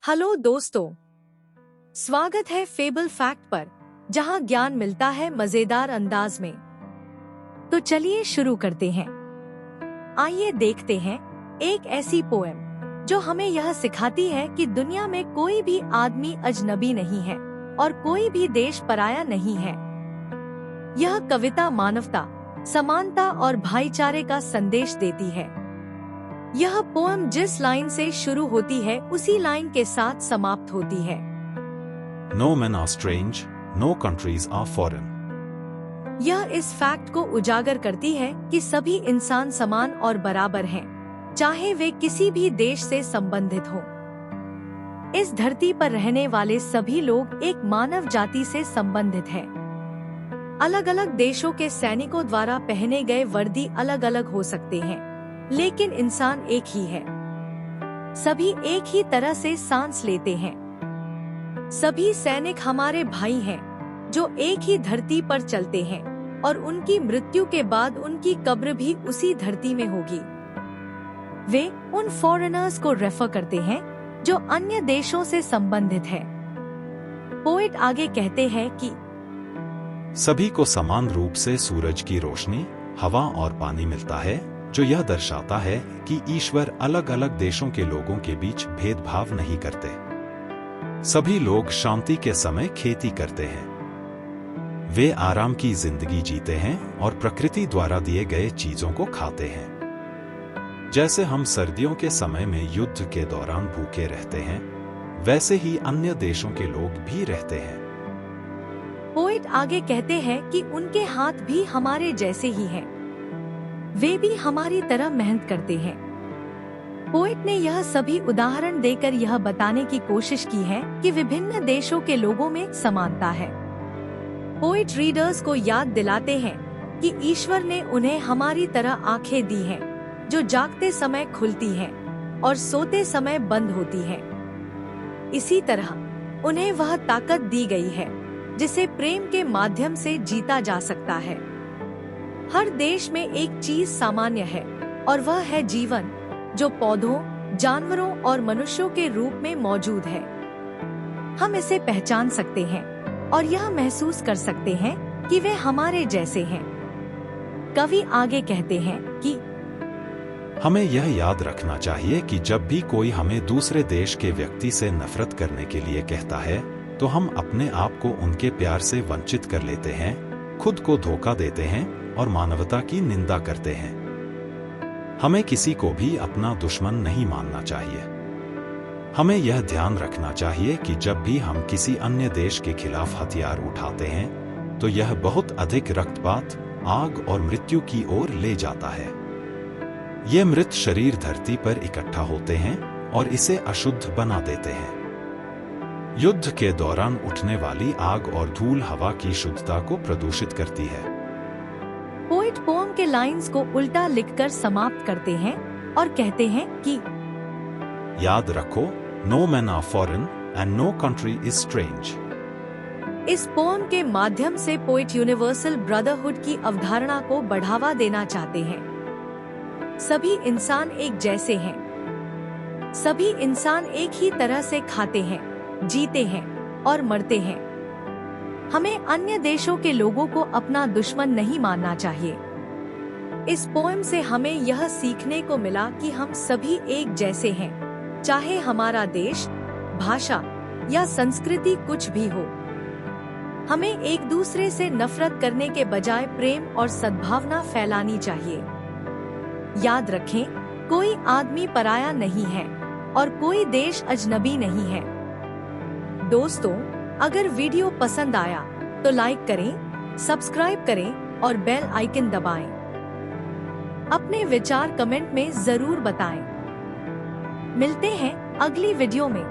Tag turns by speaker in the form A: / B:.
A: Hello दोस्तों, स्वागत है फेबल फैक्ट पर, जहां ज्ञान मिलता है मजेदार अंदाज में। तो चलिए शुरू करते हैं। आइए देखते हैं एक ऐसी पोएम जो हमें यह सिखाती है कि दुनिया में कोई भी आदमी अजनबी नहीं है और कोई भी देश पराया नहीं है। यह कविता मानवता, समानता और भाईचारे का संदेश देती है। यह पोएम जिस लाइन से शुरू होती है उसी लाइन के साथ समाप्त होती है।
B: No men are strange, no countries are foreign.
A: यह इस फैक्ट को उजागर करती है कि सभी इंसान समान और बराबर हैं, चाहे वे किसी भी देश से संबंधित हों। इस धरती पर रहने वाले सभी लोग एक मानव जाति से संबंधित हैं। अलग अलग देशों के सैनिकों द्वारा पहने गए वर्दी अलग अलग हो सकते हैं, लेकिन इंसान एक ही है। सभी एक ही तरह से सांस लेते हैं। सभी सैनिक हमारे भाई हैं, जो एक ही धरती पर चलते हैं और उनकी मृत्यु के बाद उनकी कब्र भी उसी धरती में होगी। वे उन फॉरेनर्स को रेफर करते हैं जो अन्य देशों से संबंधित है। पोएट आगे कहते हैं कि
B: सभी को समान रूप से सूरज की रोशनी, हवा और पानी मिलता है, जो यह दर्शाता है कि ईश्वर अलग अलग देशों के लोगों के बीच भेदभाव नहीं करते। सभी लोग शांति के समय खेती करते हैं। वे आराम की जिंदगी जीते हैं और प्रकृति द्वारा दिए गए चीजों को खाते हैं। जैसे हम सर्दियों के समय में युद्ध के दौरान भूखे रहते हैं, वैसे ही अन्य देशों के लोग भी रहते हैं।
A: पोएट आगे कहते हैं कि उनके हाथ भी हमारे जैसे ही हैं। वे भी हमारी तरह मेहनत करते हैं। पोएट ने यह सभी उदाहरण देकर यह बताने की कोशिश की है कि विभिन्न देशों के लोगों में समानता है। पोएट रीडर्स को याद दिलाते हैं कि ईश्वर ने उन्हें हमारी तरह आंखें दी हैं, जो जागते समय खुलती हैं और सोते समय बंद होती हैं। इसी तरह उन्हें वह ताकत दी गई है जिसे प्रेम के माध्यम से जीता जा सकता है। हर देश में एक चीज सामान्य है और वह है जीवन, जो पौधों, जानवरों और मनुष्यों के रूप में मौजूद है। हम इसे पहचान सकते हैं और यह महसूस कर सकते हैं कि वे हमारे जैसे हैं। कवि आगे कहते हैं कि
B: हमें यह याद रखना चाहिए कि जब भी कोई हमें दूसरे देश के व्यक्ति से नफरत करने के लिए कहता है, तो हम अपने आप को उनके प्यार से वंचित कर लेते हैं, खुद को धोखा देते हैं और मानवता की निंदा करते हैं। हमें किसी को भी अपना दुश्मन नहीं मानना चाहिए। हमें यह ध्यान रखना चाहिए कि जब भी हम किसी अन्य देश के खिलाफ हथियार उठाते हैं, तो यह बहुत अधिक रक्तपात, आग और मृत्यु की ओर ले जाता है। ये मृत शरीर धरती पर इकट्ठा होते हैं और इसे अशुद्ध बना देते हैं। युद्ध के दौरान उठने वाली आग और धूल हवा की शुद्धता को प्रदूषित करती है।
A: पोएट पोएम के लाइंस को उल्टा लिखकर समाप्त करते हैं और कहते हैं कि
B: याद रखो, no man are foreign and no country is strange.
A: इस पोएम के माध्यम से पोएट यूनिवर्सल ब्रदरहुड की अवधारणा को बढ़ावा देना चाहते हैं। सभी इंसान एक जैसे हैं। सभी इंसान एक ही तरह से खाते हैं, जीते हैं और मरते हैं। हमें अन्य देशों के लोगों को अपना दुश्मन नहीं मानना चाहिए। इस पोएम से हमें यह सीखने को मिला कि हम सभी एक जैसे हैं, चाहे हमारा देश, भाषा या संस्कृति कुछ भी हो। हमें एक दूसरे से नफरत करने के बजाय प्रेम और सद्भावना फैलानी चाहिए। याद रखें, कोई आदमी पराया नहीं है और कोई देश अजनबी नहीं है। दोस्तों, अगर वीडियो पसंद आया तो लाइक करें, सब्सक्राइब करें और बेल आइकन दबाएं। अपने विचार कमेंट में जरूर बताएं। मिलते हैं अगली वीडियो में।